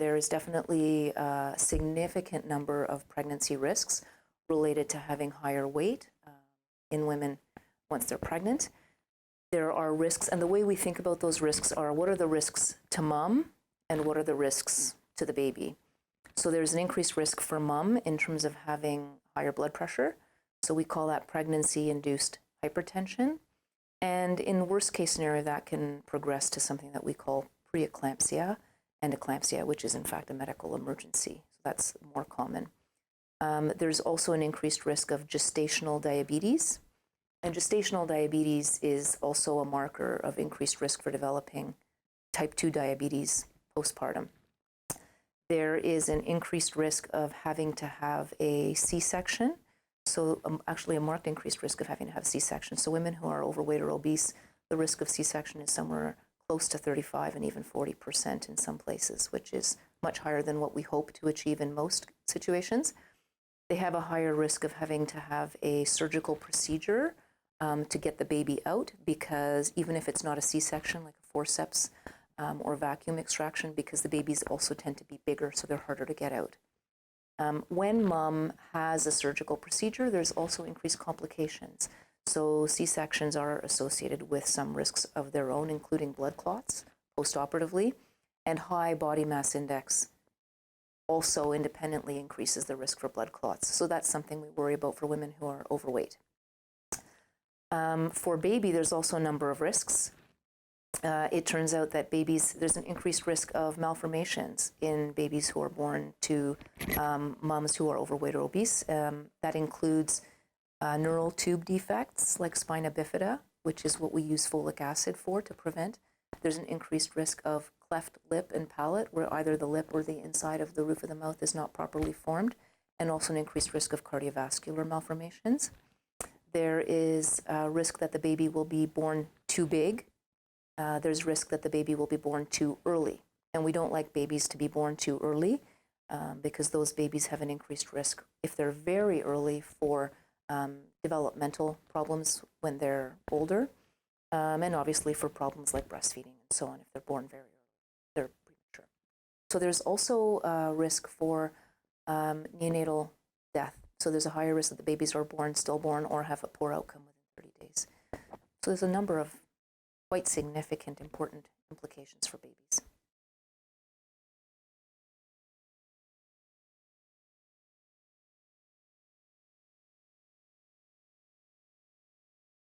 there is definitely a significant number of pregnancy risks related to having higher weight in women once they're pregnant. There are risks, and the way we think about those risks are, what are the risks to mom and what are the risks to the baby? So there's an increased risk for mom in terms of having higher blood pressure. So we call that pregnancy-induced hypertension. And in worst case scenario, that can progress to something that we call preeclampsia and eclampsia, which is in fact a medical emergency. So that's more common. There's also an increased risk of gestational diabetes. And gestational diabetes is also a marker of increased risk for developing type 2 diabetes postpartum. There is an increased risk of having to have a C-section. So actually a marked increased risk of having to have a C-section. So women who are overweight or obese, the risk of C-section is somewhere close to 35 and even 40% in some places, which is much higher than what we hope to achieve in most situations. They have a higher risk of having to have a surgical procedure to get the baby out, because even if it's not a C-section, like a forceps or vacuum extraction, because the babies also tend to be bigger, so they're harder to get out. When mom has a surgical procedure, there's also increased complications. So C-sections are associated with some risks of their own, including blood clots postoperatively, and high body mass index also independently increases the risk for blood clots. So that's something we worry about for women who are overweight. For baby, there's also a number of risks. It turns out that there's an increased risk of malformations in babies who are born to moms who are overweight or obese. That includes neural tube defects like spina bifida, which is what we use folic acid for to prevent. There's an increased risk of cleft lip and palate, where either the lip or the inside of the roof of the mouth is not properly formed, and also an increased risk of cardiovascular malformations. There is a risk that the baby will be born too big. There's risk that the baby will be born too early. And we don't like babies to be born too early because those babies have an increased risk, if they're very early, for developmental problems when they're older, and obviously for problems like breastfeeding and so on if they're born very early, they're premature. So there's also a risk for neonatal death. So there's a higher risk that the babies are born stillborn or have a poor outcome within 30 days. So there's a number of quite significant, important implications for babies.